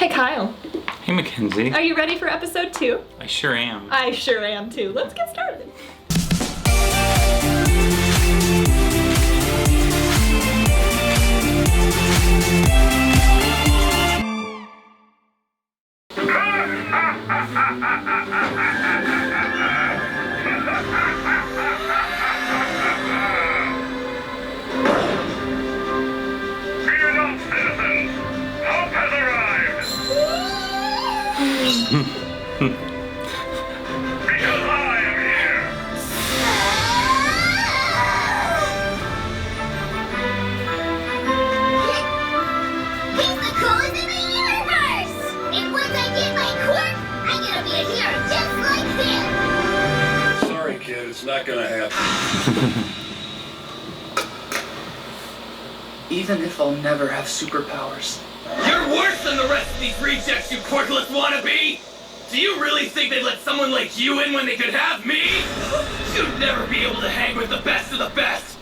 Hey Kyle. Hey Mackenzie. Are you ready for episode 2? I sure am. I sure am too. Let's get started. Fear not, citizens! Help has arrived! Because I am here! He's the coolest in the universe! And once I get my quirk, I'm gonna be a hero just like him! Sorry, kid, it's not gonna happen. Even if I'll never have superpowers. You're worse than the rest of these rejects, you quirkless wannabe! Do you really think they'd let someone like you in when they could have me? You'd never be able to hang with the best of the best!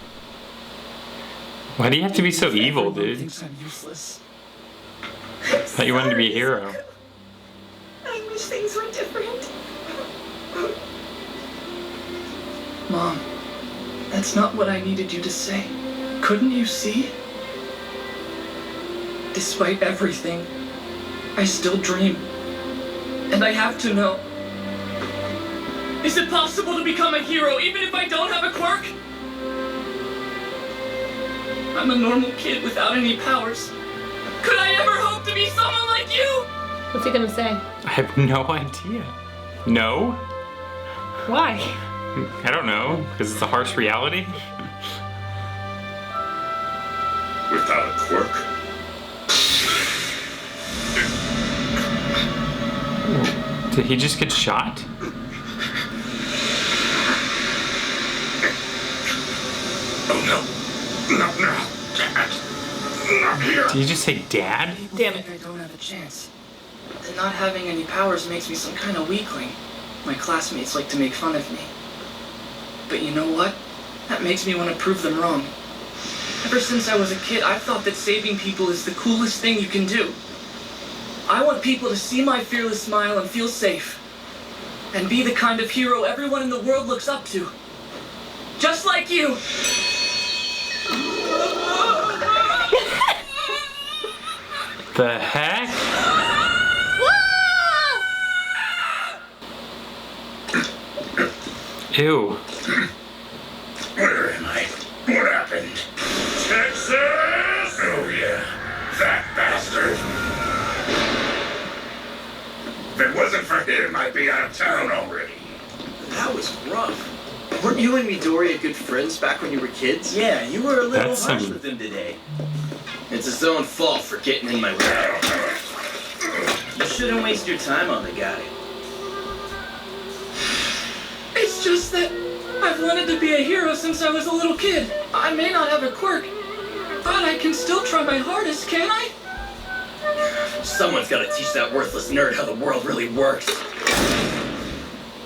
Why do you have to be so evil, Everyone dude? thinks I'm useless. Thought you wanted to be a hero. I wish things were different. Mom, that's not what I needed you to say. Couldn't you see? Despite everything, I still dream. And I have to know. Is it possible to become a hero even if I don't have a quirk? I'm a normal kid without any powers. Could I ever hope to be someone like you? What's he gonna say? I have no idea. No? Why? I don't know, because it's a harsh reality. Without a quirk? Did he just get shot? Oh no! Not now! Dad! Not here! Did you just say dad? Damn I it. think I don't have a chance. And not having any powers makes me some kind of weakling. My classmates like to make fun of me. But you know what? That makes me want to prove them wrong. Ever since I was a kid, I've thought that saving people is the coolest thing you can do. I want people to see my fearless smile and feel safe. And be the kind of hero everyone in the world looks up to. Just like you! The heck? Ew. Where am I? What happened? Texas! Oh yeah, that bastard! If it wasn't for him, I'd be out of town already. That was rough. Weren't you and Midoriya good friends back when you were kids? Yeah, you were a little That's harsh some- with him today. It's his own fault for getting in my way. You shouldn't waste your time on the guy. It's just that I've wanted to be a hero since I was a little kid. I may not have a quirk, but I can still try my hardest, can't I? Someone's gotta teach that worthless nerd how the world really works.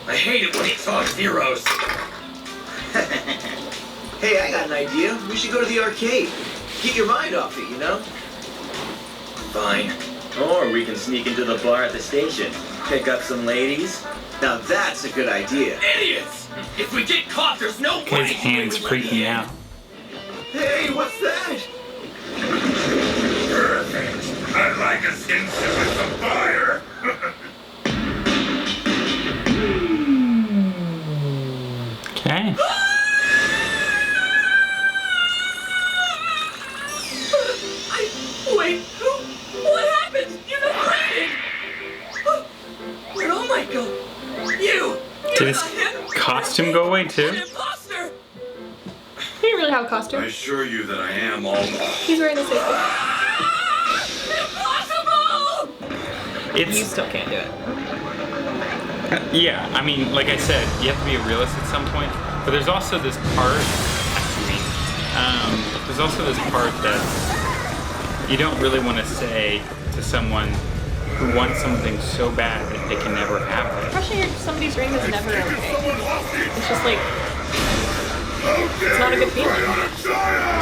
I hate it when he talks heroes. Hey, I got an idea. We should go to the arcade. Get your mind off it, you know? Fine. Or we can sneak into the bar at the station. Pick up some ladies. Now that's a good idea. Idiots! If we get caught, there's no way. His hand's freaking out. Hey, what's that? Perfect. I'd like a skinship with some fire. Okay. Wait, what happened? You've been breathing! Where'd All Might go? You! Did his costume go away An too? imposter! He didn't really have a costume. I assure you that I am all. He's wearing the safety. Impossible! You It's still can't do it. yeah. I mean, like I said, you have to be a realist at some point. But there's also this part. There's also this part that you don't really want to say to someone who wants something so bad that they can never have it. Crushing somebody's dream is never okay. It's just like, it's not a good feeling.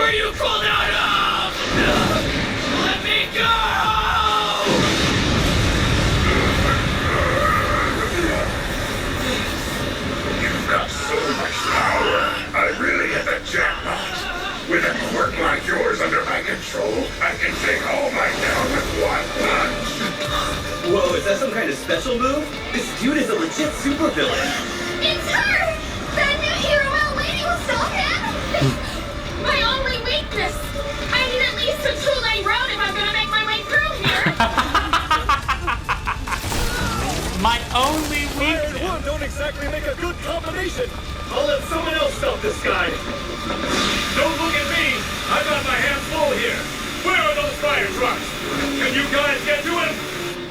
Are you cold enough? Let me go! You've got so much power. I really hit the jackpot. With a quirk like yours under my control, I can take all mine down with one punch. Whoa, is that some kind of special move? This dude is a legit supervillain. It's her! That new hero EILERMAN will stop him! My only weakness! I need at least a two-lane road if I'm gonna make my way through here! My only Fire and weakness. one don't exactly make a good combination. I'll let someone else stop this guy. Don't look at me. I've got my hands full here. Where are those fire trucks? Can you guys get to him?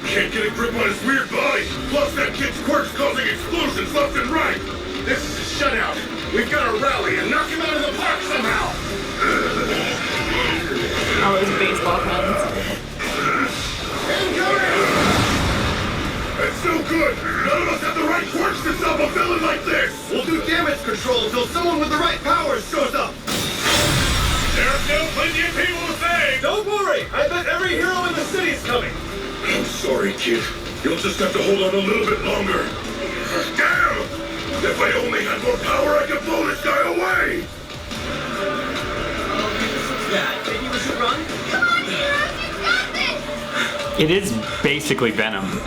Can't get a grip on his weird body. Plus that kid's quirk's causing explosions left and right. This is a shutout. We've got to rally and knock him out of the park somehow. All those baseball puns. It's no good. None of us have the right quirks to stop a villain like this. We'll do damage control until someone with the right powers shows up. There's still plenty of people to save. Don't worry. I bet every hero in the city's coming. I'm sorry, kid. You'll just have to hold on a little bit longer. Damn! If I only had more power, I could blow this guy away! Yeah, maybe we should run? Come on, heroes! You got this! It is basically Venom.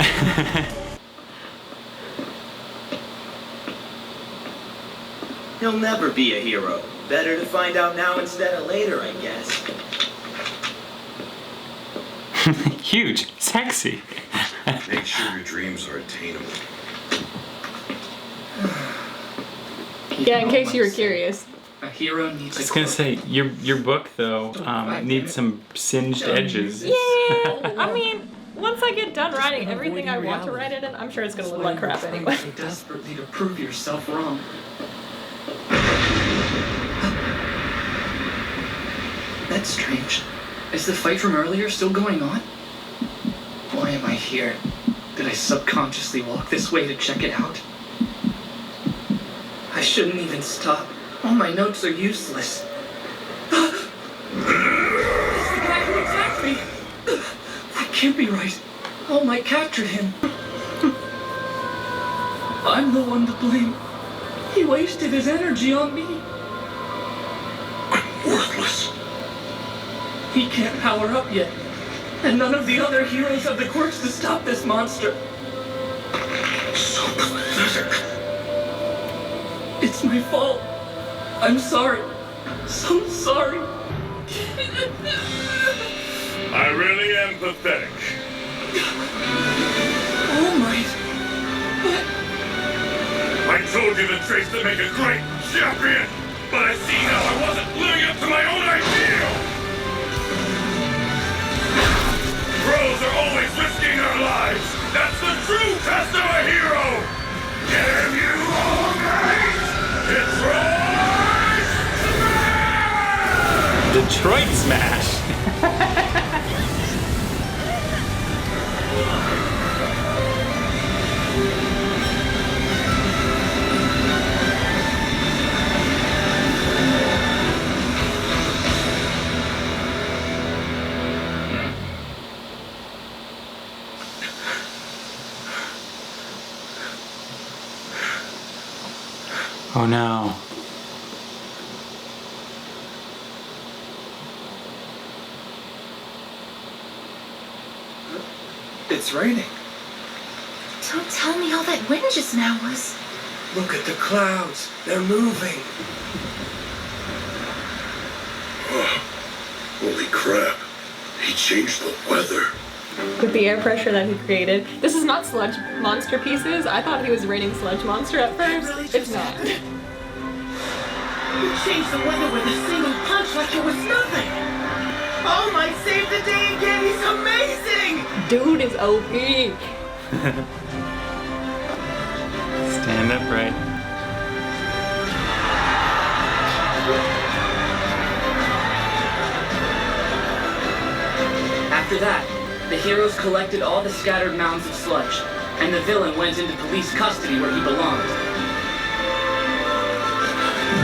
He'll never be a hero. Better to find out now instead of later, I guess. Huge, sexy. Make sure your dreams are attainable. Yeah, in case you were curious. A hero needs I a was gonna say your book though needs some singed edges. Yeah, I mean, once I get done writing everything I want to write it in, I'm sure it's gonna look like crap anyway. So desperately to prove yourself wrong. That's strange. Is the fight from earlier still going on? Why am I here? Did I subconsciously walk this way to check it out? I shouldn't even stop. All my notes are useless. It's the guy who attacked me! That can't be right. All might captured him. I'm the one to blame. He wasted his energy on me. I'm worthless. He can't power up yet. And none of the other heroes have the quirks to stop this monster. So pathetic. It's my fault. I'm sorry. So sorry. I really am pathetic. All Might. But I told you the traits that make a great champion, but I see now I wasn't living up to my own ideal. Pros are always risking their lives. That's the true test of a hero. Damn you all, mate! It's Rise! Detroit Smash. Oh no. it's raining. Don't tell me all that wind just now was. Look at the clouds. They're moving. Holy crap. He changed the weather. With the air pressure that he created. This is not sludge monster pieces. I thought he was raining sludge monster at first. It's not. You changed the weather with a single punch like it was nothing. All Might saved the day again. He's amazing. Dude is OP. Stand upright. After that, the heroes collected all the scattered mounds of sludge, and the villain went into police custody where he belonged.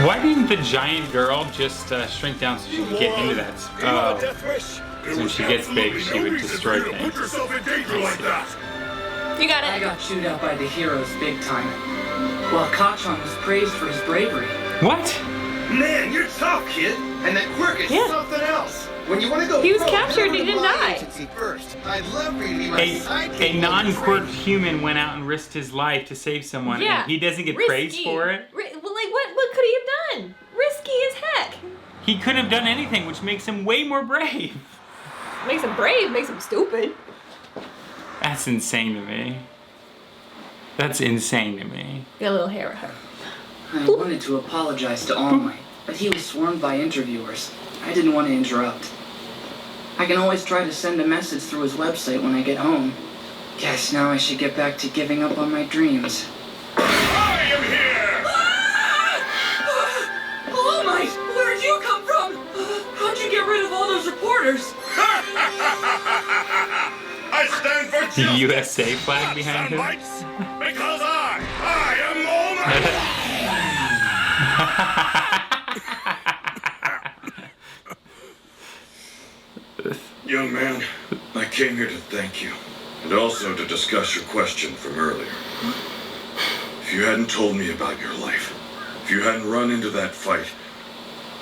Why didn't the giant girl just shrink down so she could get into that? Oh, so when she gets big, she would destroy Put things. yourself in danger like that. You got I it. got chewed out by the heroes big time, while Kachan was praised for his bravery. What? Man, you're tough, kid. And that quirk is Yeah. something else. When you want to go He was pro, captured, go he to didn't my die. agency first. I'd love for you to be my sidekick. A non-quirked human went out and risked his life to save someone, Yeah. and he doesn't get Risky. praised for it. Well, like, what could he have done? Risky as heck. He could have done anything, which makes him way more brave. Makes him brave, makes him stupid. That's insane to me. That's insane to me. Got a little hair with her. I wanted to apologize to All Might, but he was swarmed by interviewers. I didn't want to interrupt. I can always try to send a message through his website when I get home. Guess now I should get back to giving up on my dreams. I am here! All Might, where'd you come from? How'd you get rid of all those reporters? I stand for The justice. USA flag behind him. Soundbites, because I am All Might. Young man, I came here to thank you, and also to discuss your question from earlier. If you hadn't told me about your life, if you hadn't run into that fight,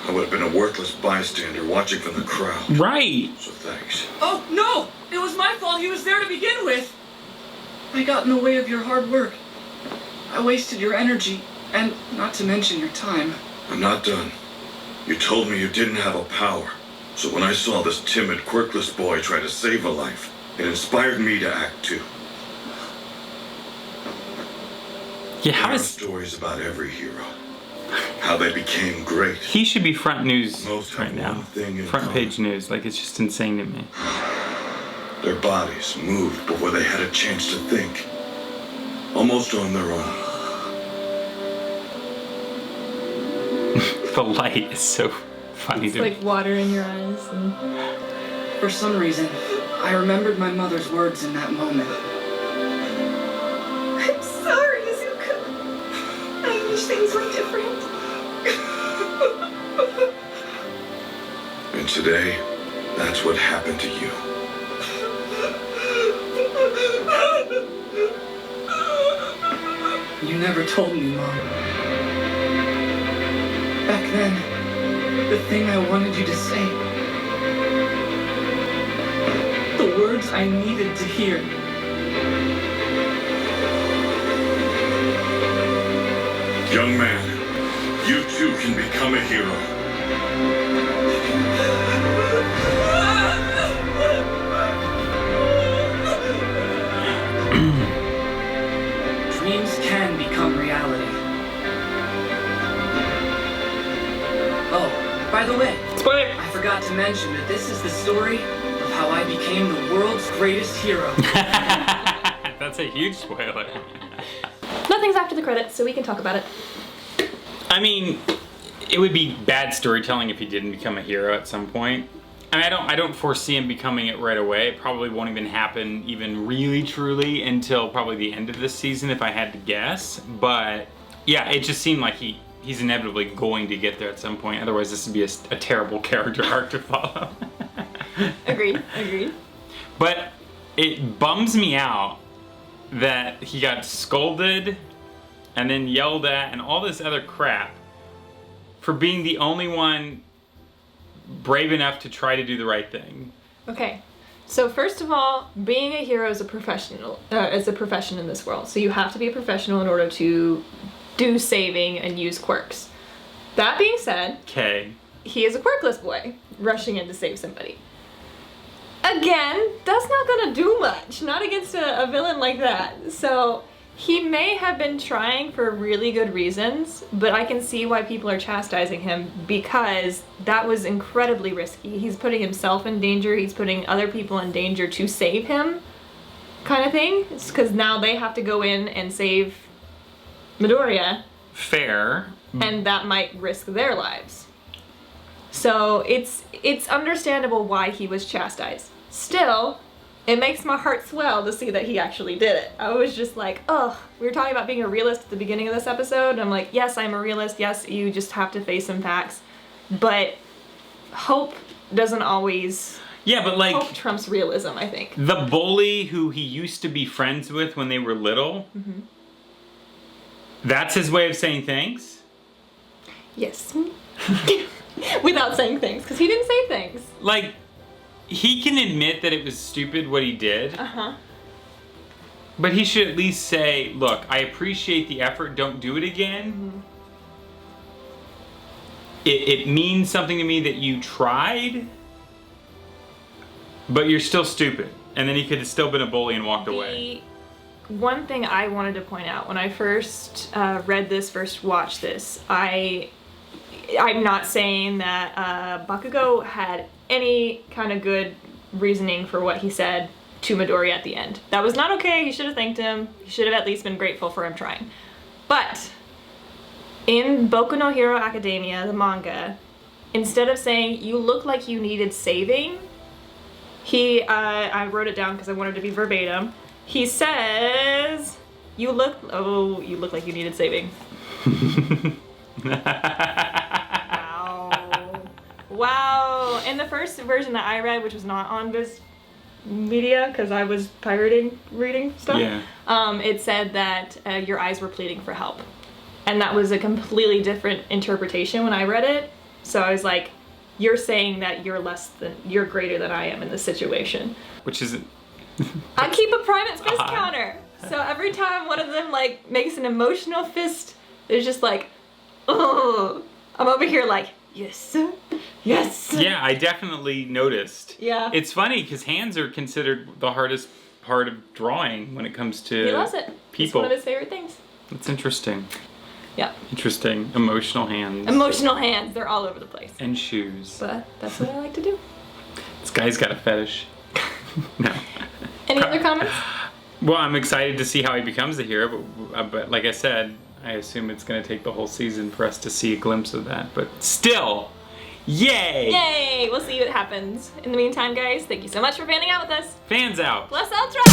I would have been a worthless bystander watching from the crowd. Right. So thanks. Oh, no! It was my fault he was there to begin with! I got in the way of your hard work. I wasted your energy, and not to mention your time. I'm not done. You told me you didn't have a power. So when I saw this timid, quirkless boy try to save a life, it inspired me to act too. Yeah, how There are is stories about every hero. How they became great. he should be front news Most have right now. one thing in Front common. page news. Like, it's just insane to me. Their bodies moved before they had a chance to think. Almost on their own. The light is so funny It's to me. like water in your eyes. And... For some reason, I remembered my mother's words in that moment. I'm sorry, Izuku. I wish things were different. And today, that's what happened to you. You never told me, Mom. Back then, the thing I wanted you to say. The words I needed to hear. Young man, you too can become a hero. Dreams can become reality. Oh, by the way, Spoiler! I forgot to mention that this is the story of how I became the world's greatest hero. That's a huge spoiler. Nothing's after the credits, so we can talk about it. I mean, it would be bad storytelling if he didn't become a hero at some point. I mean, I don't foresee him becoming it right away. It probably won't even happen even really truly until probably the end of this season if I had to guess. But yeah, it just seemed like he's inevitably going to get there at some point. Otherwise this would be a terrible character arc to follow. Agreed. But it bums me out that he got scolded and then yelled at and all this other crap for being the only one brave enough to try to do the right thing. Okay. So first of all, being a hero is a profession in this world. So you have to be a professional in order to do saving and use quirks. That being said, Okay. he is a quirkless boy rushing in to save somebody. Again, that's not gonna do much. Not against a villain like that. So he may have been trying for really good reasons, but I can see why people are chastising him because that was incredibly risky. He's putting himself in danger, he's putting other people in danger to save him, kind of thing. It's because now they have to go in and save Midoriya, Fair. and that might risk their lives. So it's understandable why he was chastised. Still, it makes my heart swell to see that he actually did it. I was just like, oh, we were talking about being a realist at the beginning of this episode, and I'm like, yes, I'm a realist. Yes, you just have to face some facts. But hope doesn't always... Yeah, but like... Hope trumps realism, I think. The bully who he used to be friends with when they were little, that's his way of saying thanks? Yes. Without saying things, because he didn't say things. Like, he can admit that it was stupid what he did. But he should at least say, look, I appreciate the effort, don't do it again. It means something to me that you tried, but you're still stupid. And then he could have still been a bully and walked away. One thing I wanted to point out, when I first read this, first watched this, I'm not saying that Bakugo had any kind of good reasoning for what he said to Midori at the end. That was not okay. He should have thanked him. He should have at least been grateful for him trying. But in Boku no Hero Academia, the manga, instead of saying, you look like you needed saving, I wrote it down because I wanted to be verbatim. He says, you look like you needed saving. Wow. In the first version that I read, which was not on Viz Media, because I was pirating reading stuff, it said that your eyes were pleading for help. And that was a completely different interpretation when I read it. So I was like, you're saying that you're greater than I am in this situation. Which isn't... I keep a private fist counter. So every time one of them like makes an emotional fist, there's just like, oh, I'm over here like, yes, yes. Yeah, I definitely noticed. Yeah. It's funny because hands are considered the hardest part of drawing when it comes to He loves it. people. It's one of his favorite things. That's interesting. Yeah. Interesting. Emotional hands. Emotional hands. They're all over the place. And shoes. But that's what I like to do. This guy's got a fetish. No. Any other comments? Well, I'm excited to see how he becomes the hero, but like I said, I assume it's going to take the whole season for us to see a glimpse of that. But still, yay! Yay! We'll see what happens. In the meantime, guys, thank you so much for fanning out with us. Fans out. Plus Ultra!